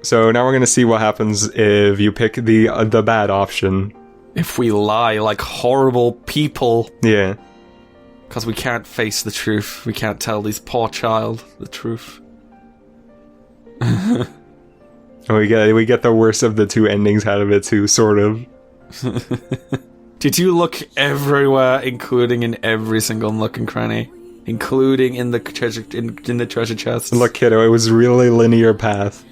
So now we're gonna see what happens if you pick the bad option. If we lie like horrible people. Yeah. Because we can't face the truth. We can't tell this poor child the truth. We get the worst of the two endings out of it too, sort of. Did you look everywhere, including in every single nook and cranny? Including in the treasure in the treasure chest? Look, kiddo, it was a really linear path.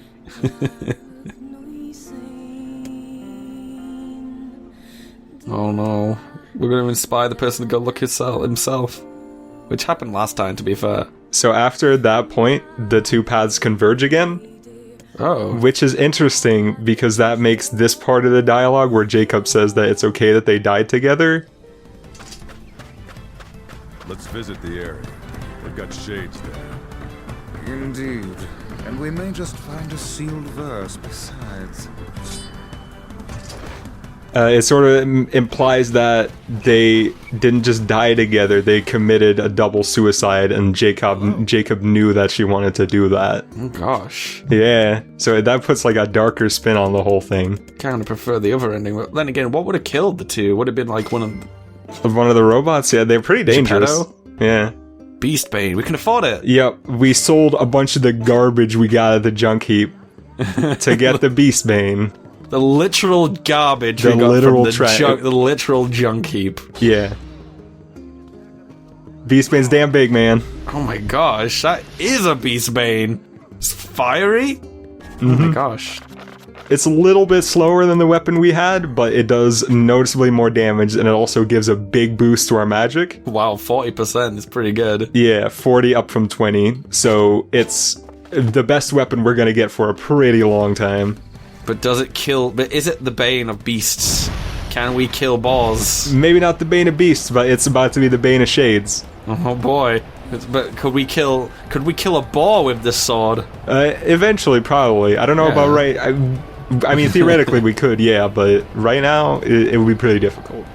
Oh no. We're going to inspire the person to go look himself. Which happened last time, to be fair. So after that point, the two paths converge again. Oh. Which is interesting, because that makes this part of the dialogue where Jacob says that it's okay that they died together. Let's visit the area. They've got shades there. Indeed. And we may just find a sealed verse besides. It sort of implies that they didn't just die together, they committed a double suicide, and Jacob knew that she wanted to do that. Oh gosh. Yeah, so that puts like a darker spin on the whole thing. Kind of prefer the other ending. But then again, what would have killed the two? Would have been like one of the robots? Yeah, they're pretty dangerous. Geppetto? Yeah. Beastbane, we can afford it. Yep, we sold a bunch of the garbage we got at the junk heap to get the Beastbane. The literal garbage the we got literal from the literal junk heap. Yeah. Beastbane's damn big, man. Oh my gosh, that is a Beastbane. It's fiery? Mm-hmm. Oh my gosh. It's a little bit slower than the weapon we had, but it does noticeably more damage, and it also gives a big boost to our magic. Wow, 40% is pretty good. Yeah, 40 up from 20, so it's the best weapon we're gonna get for a pretty long time. But does it kill... But is it the Bane of Beasts? Can we kill balls? Maybe not the Bane of Beasts, but it's about to be the Bane of Shades. Oh boy. But could we kill a boar with this sword? Eventually, probably. I don't know about right... I mean, theoretically we could, yeah, but right now, it would be pretty difficult.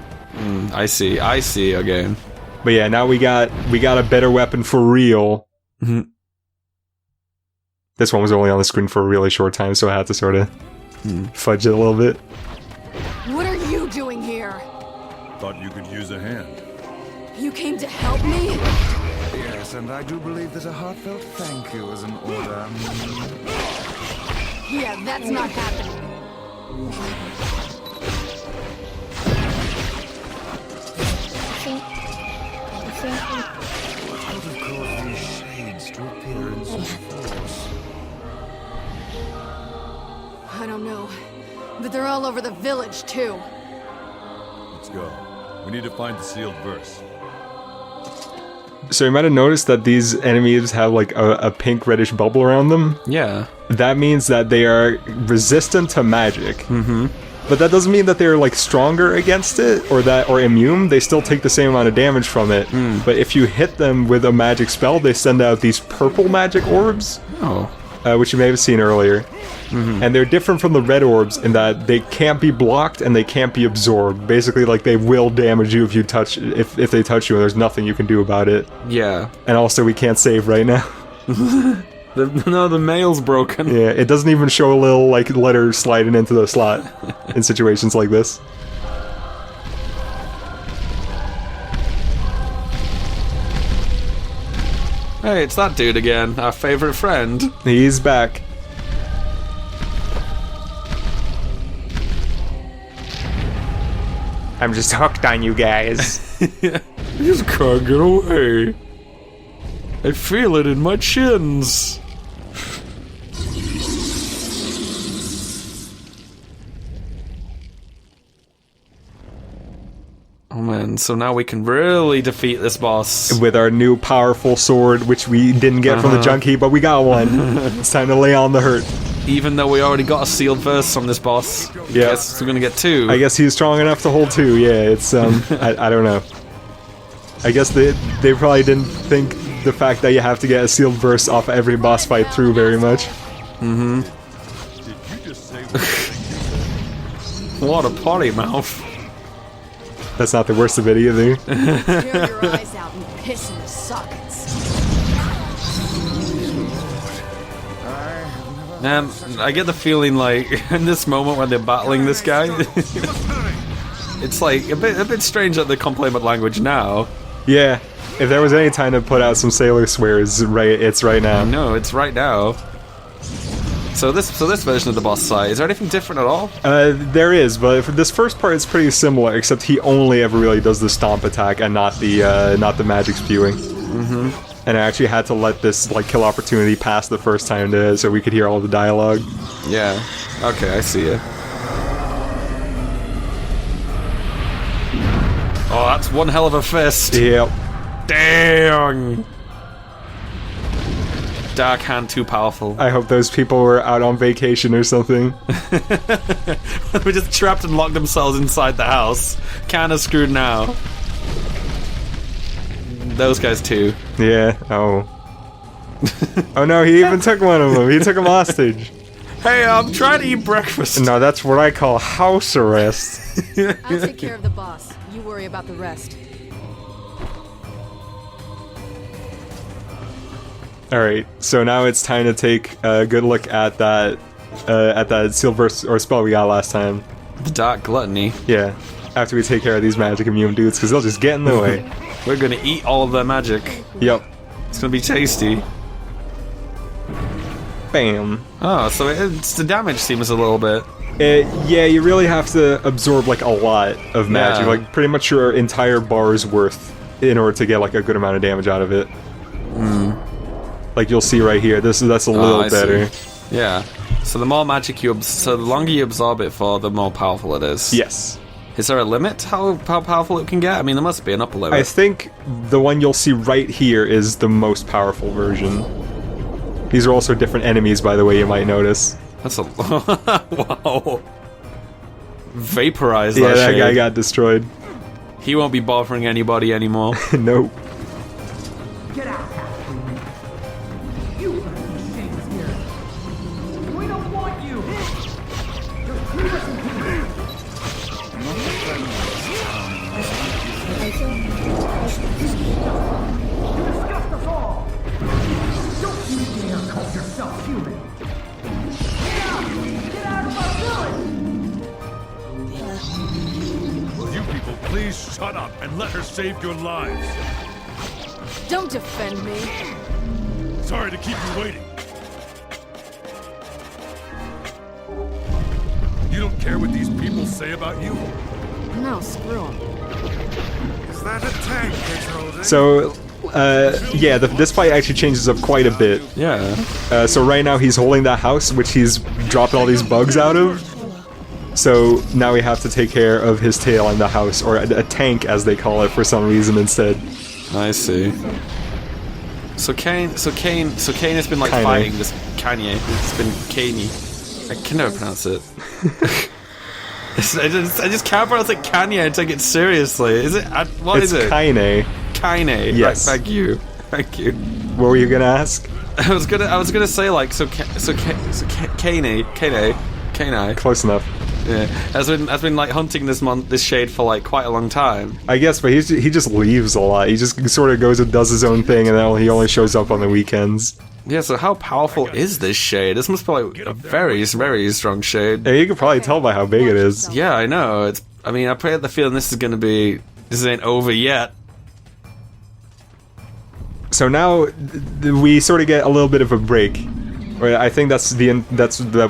I see again. But yeah, now we got a better weapon for real. Mm-hmm. This one was only on the screen for a really short time, so I had to sort of fudge it a little bit. What are you doing here? Thought you could use a hand. You came to help me? Yes, and I do believe that a heartfelt thank you is in order. Yeah, that's not happening. What could have caused these shades to appear in such force? I don't know. But they're all over the village, too. Let's go. We need to find the sealed verse. So you might have noticed that these enemies have like a pink reddish bubble around them. Yeah. That means that they are resistant to magic. Mm-hmm. But that doesn't mean that they're like stronger against it or immune. They still take the same amount of damage from it. But if you hit them with a magic spell, they send out these purple magic orbs. Oh. Which you may have seen earlier. And they're different from the red orbs in that they can't be blocked and they can't be absorbed. Basically, like, they will damage you if if they touch you, and there's nothing you can do about it. Yeah. And also, we can't save right now. The mail's broken. Yeah, it doesn't even show a little, like, letter sliding into the slot in situations like this. Hey, it's that dude again, our favorite friend. He's back. I'm just hooked on you guys. I just can't get away. I feel it in my chins. Oh man, so now we can really defeat this boss. With our new powerful sword, which we didn't get from the junk heap, but we got one. It's time to lay on the hurt. Even though we already got a sealed verse from this boss. Yeah. Guess we're gonna get two. I guess he's strong enough to hold two, yeah, it's, I don't know. I guess they probably didn't think the fact that you have to get a sealed verse off every boss fight through very much. Mm-hmm. Did you just say What a potty mouth. That's not the worst of it either. Tear your eyes out and piss in the sockets. I get the feeling like in this moment when they're battling this guy, it's like a bit strange that they're complaining about language now. Yeah, if there was any time to put out some sailor swears, it's right now. No, it's right now. So this version of the boss fight, is there anything different at all? There is, but for this first part it's pretty similar, except he only ever really does the stomp attack and not the magic spewing. Mm-hmm. And I actually had to let this like kill opportunity pass the first time so we could hear all the dialogue. Yeah. Okay, I see it. Oh, that's one hell of a fist. Yep. Dang. Dark hand too powerful. I hope those people were out on vacation or something. We're just trapped and locked themselves inside the house. Kinda screwed now. Those guys too. Yeah. Oh. Oh no, he even took one of them. He took him hostage. Hey, I'm trying to eat breakfast. No, that's what I call house arrest. I'll take care of the boss. You worry about the rest. Alright, so now it's time to take a good look at that silver or spell we got last time. The Dark Gluttony. Yeah, after we take care of these magic immune dudes, because they'll just get in the way. We're gonna eat all of their magic. Yep. It's gonna be tasty. Bam. Oh, so it's the damage seems a little bit. Yeah, you really have to absorb like a lot of magic, Yeah. like pretty much your entire bar's worth in order to get like a good amount of damage out of it. Like you'll see right here, that's a little I better. see. Yeah. So the more magic so the longer you absorb it for, the more powerful it is. Yes. Is there a limit how powerful it can get? I mean, there must be an upper limit. I think the one you'll see right here is the most powerful version. These are also different enemies, by the way, you might notice. That's a wow. Vaporized. Yeah, that shade. guy got destroyed. He won't be bothering anybody anymore. Nope. Get out! You things here. We don't want you. Just leave us in peace. You disgust us all. Don't you dare call yourself human. Get out! Get out of our village! You people, please shut up and let her save your lives. Don't defend me. Sorry to keep you waiting. You don't care what these people say about you? No, screw him. Is that a tank that's holding? So, yeah, this fight actually changes up quite a bit. Yeah. So right now he's holding that house, which he's dropping all these bugs out of. So now we have to take care of his tail in the house, or a tank as they call it for some reason instead. I see. So Kane has been like Kanye. fighting this Kanye. It's been Kanye. I can never pronounce it. I just can't pronounce it Kanye and take it seriously. Is it? What It's is it? Kaine. Kanye. Yes. Right, thank you. Thank you. What were you gonna ask? I was gonna say like Kane. Close enough. Yeah, has been like hunting this shade for like quite a long time. I guess, but he just leaves a lot. He just sort of goes and does his own thing, and then he only shows up on the weekends. Yeah, so how powerful is this shade? This must be like a very, very strong shade. Yeah, you can probably tell by how big it is. Yeah, I know. I mean, I probably have the feeling this ain't over yet. So now we sort of get a little bit of a break. I think that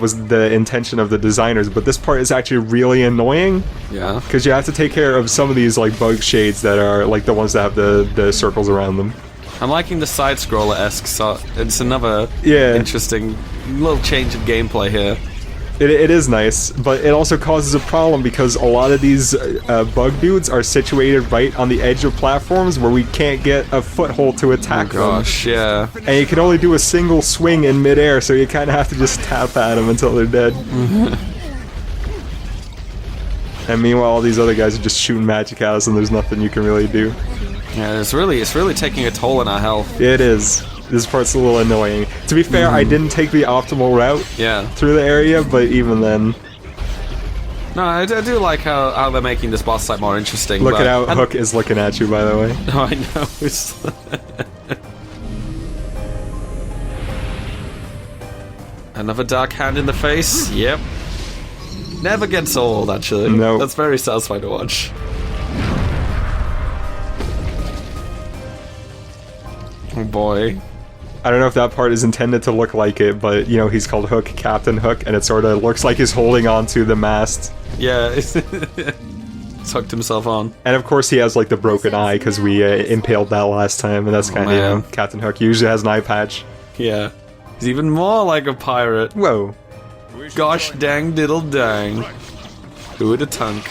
was the intention of the designers, but this part is actually really annoying. Yeah. Because you have to take care of some of these like bug shades that are like the ones that have the circles around them. I'm liking the side-scroller-esque, so it's another interesting little change in gameplay here. It is nice, but it also causes a problem because a lot of these bug dudes are situated right on the edge of platforms where we can't get a foothold to attack them. Gosh, yeah. And you can only do a single swing in midair, so you kind of have to just tap at them until they're dead. And meanwhile, all these other guys are just shooting magic at us, and there's nothing you can really do. Yeah, it's really taking a toll on our health. It is. This part's a little annoying. To be fair, I didn't take the optimal route Yeah. through the area, but even then... No, I do like how they're making this boss fight more interesting. Look at how Hook is looking at you, by the way. Oh, I know. It's Another dark hand in the face. Yep. Never gets old, actually. No. That's very satisfying to watch. Oh boy. I don't know if that part is intended to look like it, but, you know, he's called Hook, Captain Hook, and it sort of looks like he's holding on to the mast. Yeah. He's hooked himself on. And of course he has, like, the broken eye, because we impaled that last time, and that's kind of, you know, man. Captain Hook usually has an eye patch. Yeah. He's even more like a pirate. Whoa. Gosh dang diddle dang. Who would a tunk?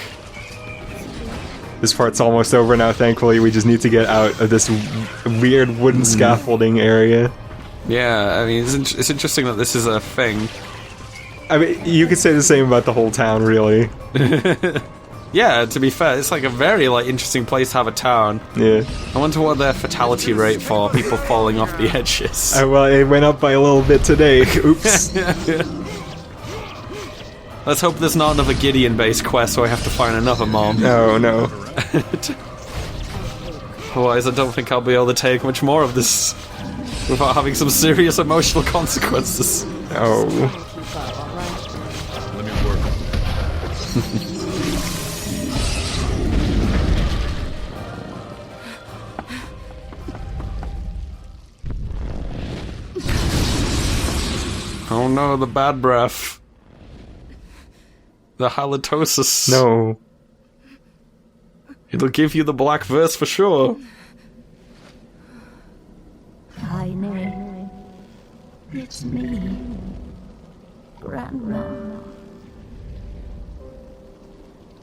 This part's almost over now, thankfully. We just need to get out of this weird wooden scaffolding area. Yeah, I mean, it's interesting that this is a thing. I mean, you could say the same about the whole town, really. Yeah, to be fair, it's like a very like interesting place to have a town. Yeah. I wonder what their fatality rate for people falling off the edges. Well, it went up by a little bit today. Oops. Let's hope there's not another Gideon-based quest where I have to find another mom. No, no. Otherwise, I don't think I'll be able to take much more of this without having some serious emotional consequences. Oh. Let me work on that. Oh no, the bad breath. The halitosis. No. It'll give you the black verse for sure. Hi, NieR. It's me, Grandma.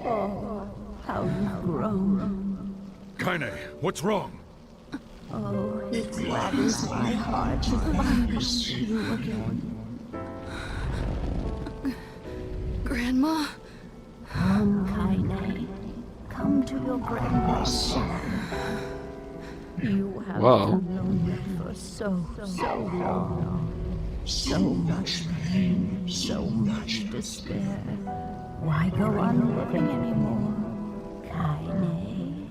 Oh, how you've grown. Kaine, what's wrong? Oh, it gladdens my heart to finally see you again. Grandma? Come, Kaine. Come to your grandma's side. You have Wow. been lonely for so long. So much pain, so much despair. Why go on living anymore, Kaine?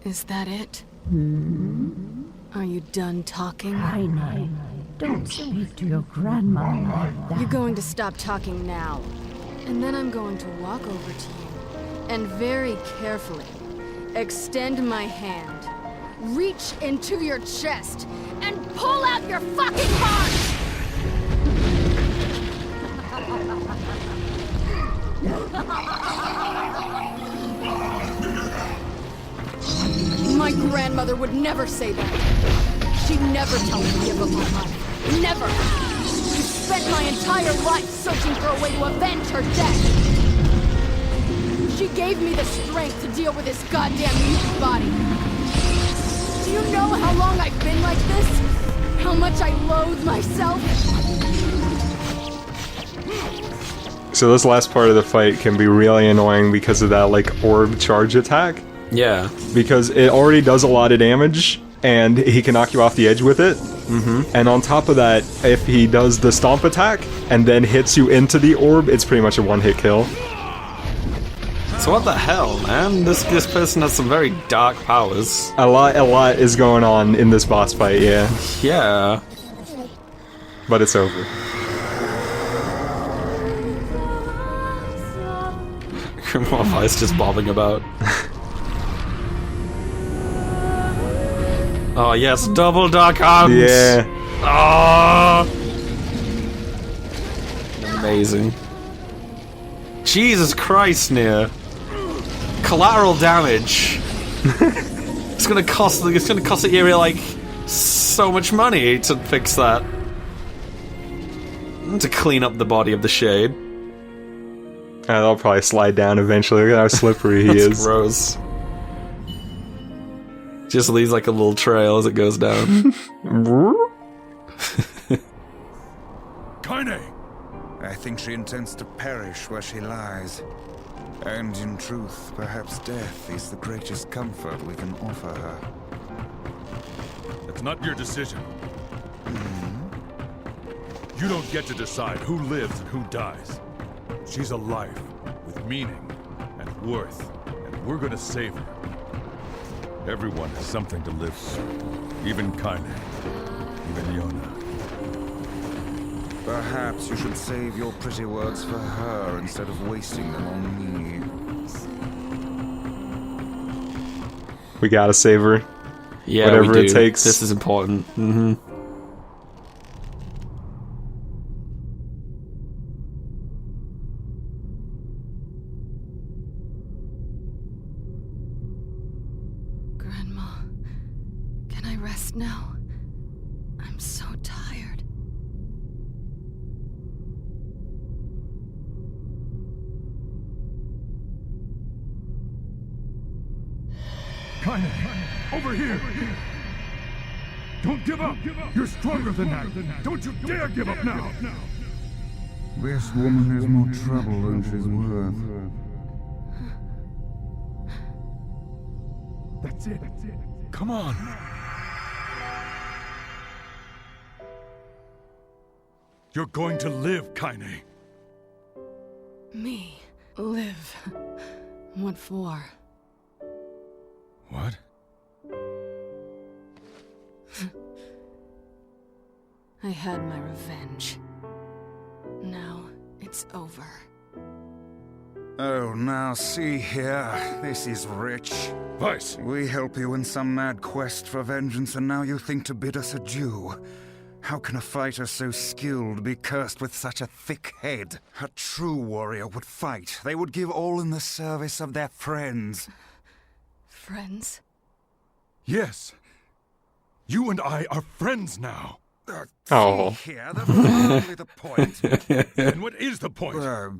Is that it? Are you done talking? Kaine, don't speak to your grandma like that. You're going to stop talking now. And then I'm going to walk over to you and very carefully extend my hand, reach into your chest, and pull out your fucking heart! My grandmother would never say that. She'd never tell me to give up my life. Never! You spent my entire life searching for a way to avenge her death! She gave me the strength to deal with this goddamn mutant body. Do you know how long I've been like this? How much I loathe myself? So this last part of the fight can be really annoying because of that, like, orb charge attack. Yeah. Because it already does a lot of damage, and he can knock you off the edge with it. And on top of that, if he does the stomp attack, and then hits you into the orb, it's pretty much a one-hit kill. So what the hell, man? This person has some very dark powers. A lot is going on in this boss fight, yeah. Yeah. But it's over. Morpheus just bobbing about. Oh yes, double dark arms! Yeah. Oh! Amazing. Jesus Christ, NieR. Collateral damage. It's gonna cost the area like so much money to fix that. To clean up the body of the Shade. That'll probably slide down eventually. Look at how slippery he That's is. gross. Just leaves like a little trail as it goes down. Kaine! I think she intends to perish where she lies. And in truth, perhaps death is the greatest comfort we can offer her. That's not your decision. You don't get to decide who lives and who dies. She's a life with meaning and worth, and we're gonna save her. Everyone has something to live for. Even Kaine. Even Yona. Perhaps you should save your pretty words for her instead of wasting them on me. We gotta save her. Yeah, Whatever we do. it takes. This is important. Mm-hmm. Grandma, can I rest now? I'm so tired. Kaine, over here! Don't give up! You're stronger than that! Don't you dare give up now! This woman is more trouble than she's worth. That's it. Come on! You're going to live, Kaine. Me? Live? What for? What? I had my revenge. Now it's over. Oh, now see here. This is rich. Vice! We help you in some mad quest for vengeance, and now you think to bid us adieu. How can a fighter so skilled be cursed with such a thick head? A true warrior would fight. They would give all in the service of their friends. Friends? Yes. You and I are friends now. Oh. See here, that's hardly the point. And what is the point? Uh,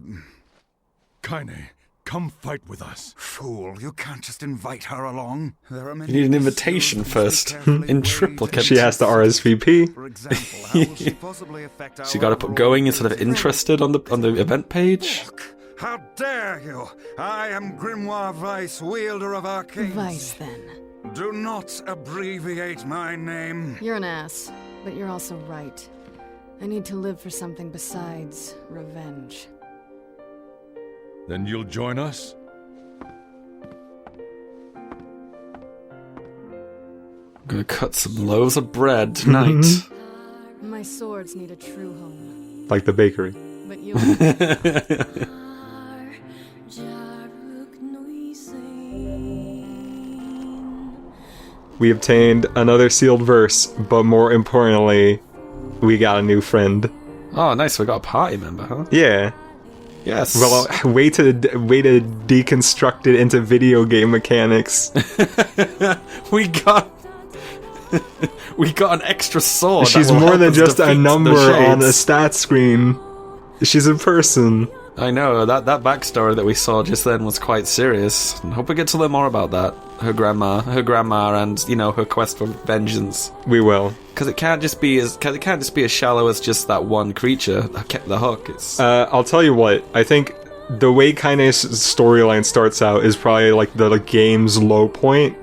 Kaine, come fight with us. Fool, you can't just invite her along. There are many You need an issues invitation must be first. carefully In weighed. triplicate. She has to RSVP. For example, how will she possibly affect our So you gotta put overall going instead of business? interested on the event page. Look, how dare you! I am Grimoire Weiss, wielder of arcane. Vice, then. Do not abbreviate my name. You're an ass, but you're also right. I need to live for something besides revenge. Then you'll join us? I'm gonna cut some loaves of bread tonight. My swords need a true home. Like the bakery. But you... We obtained another sealed verse, but more importantly, we got a new friend. Oh, nice. We got a party member, huh? Yeah. Yes. Well, way to deconstruct it into video game mechanics. we got an extra sword. that She's will more help than us just a defeat the number on a shades. stat screen. She's a person. I know, that backstory that we saw just then was quite serious. I hope we get to learn more about that. Her grandma, and, you know, her quest for vengeance. We will. Because it can't just be as shallow as just that one creature that kept the hook. It's I'll tell you what, I think the way Kaine's storyline starts out is probably like the game's low point.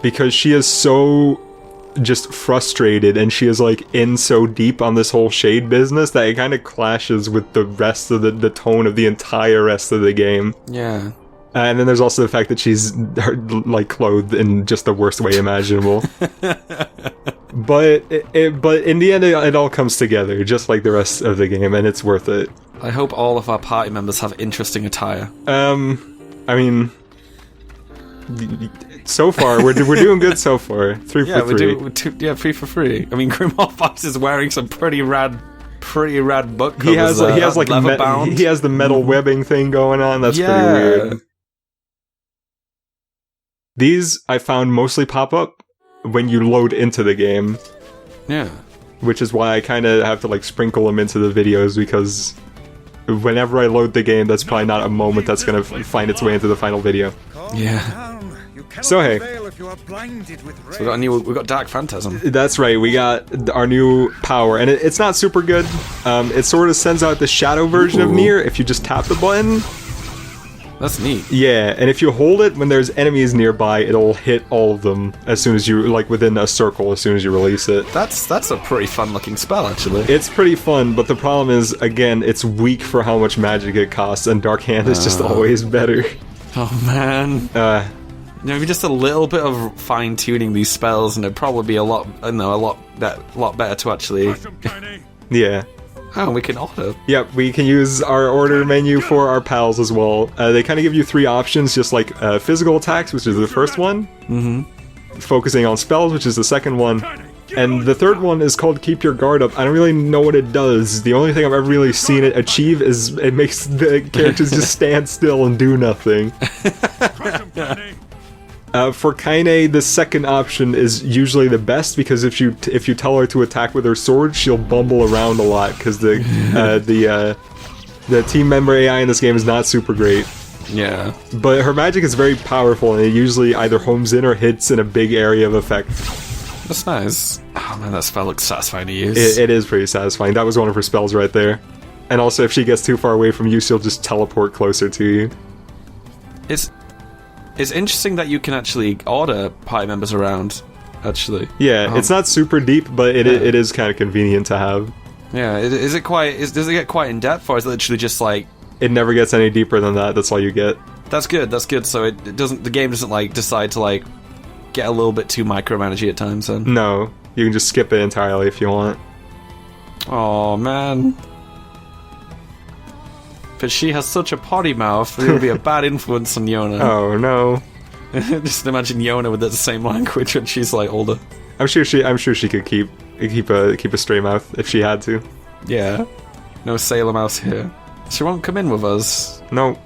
Because she is so just frustrated and she is like in so deep on this whole shade business that it kind of clashes with the rest of the tone of the entire rest of the game. yeah. And then there's also the fact that she's like clothed in just the worst way imaginable. But in the end, it all comes together, just like the rest of the game, and it's worth it. I hope all of our party members have interesting attire. I mean, so far we're doing good so far. 3 Yeah, for 3. we're 3 for 3. I mean, Grimoire Fox is wearing some pretty rad book covers. He has like leather bound. he has the metal webbing thing going on. That's pretty weird. These I found mostly pop up when you load into the game, Yeah. which is why I kind of have to like sprinkle them into the videos, because whenever I load the game, that's probably not a moment that's gonna find its way into the final video. Yeah. So, hey. So we got Dark Phantasm. That's right, we got our new power, and it's not super good. It sort of sends out the shadow version of Ooh. NieR if you just tap the button. That's neat. Yeah, and if you hold it when there's enemies nearby, it'll hit all of them as soon as you, like within a circle, as soon as you release it. That's a pretty fun looking spell, actually. It's pretty fun, but the problem is, again, it's weak for how much magic it costs, and Dark Hand is just always better. Oh man. Maybe just a little bit of fine tuning these spells, and it'd probably be a lot better to actually. Crush him, Kaine. Yeah. Oh, we can order. Yep, we can use our order menu for our pals as well. They kind of give you 3 options, just like physical attacks, which is the first one. Focusing on spells, which is the second one. And the third one is called Keep Your Guard Up. I don't really know what it does. The only thing I've ever really seen it achieve is it makes the characters just stand still and do nothing. For Kaine, the second option is usually the best because if you tell her to attack with her sword, she'll bumble around a lot because the team member AI in this game is not super great. Yeah. But her magic is very powerful and it usually either homes in or hits in a big area of effect. That's nice. Oh man, that spell looks satisfying to use. It is pretty satisfying. That was one of her spells right there. And also, if she gets too far away from you, she'll just teleport closer to you. It's interesting that you can actually order party members around, actually. Yeah, it's not super deep, but it is kind of convenient to have. Yeah, does it get quite in depth, or is it literally just like... It never gets any deeper than that, that's all you get. That's good, so the game doesn't like decide to like get a little bit too micromanagey at times then. No, you can just skip it entirely if you want. Oh man. But she has such a potty mouth, it will be a bad influence on Yona. Oh no. Just imagine Yona with the same language when she's like older. I'm sure she could keep a straight mouth if she had to. Yeah. No sailor mouse here. She won't come in with us. No.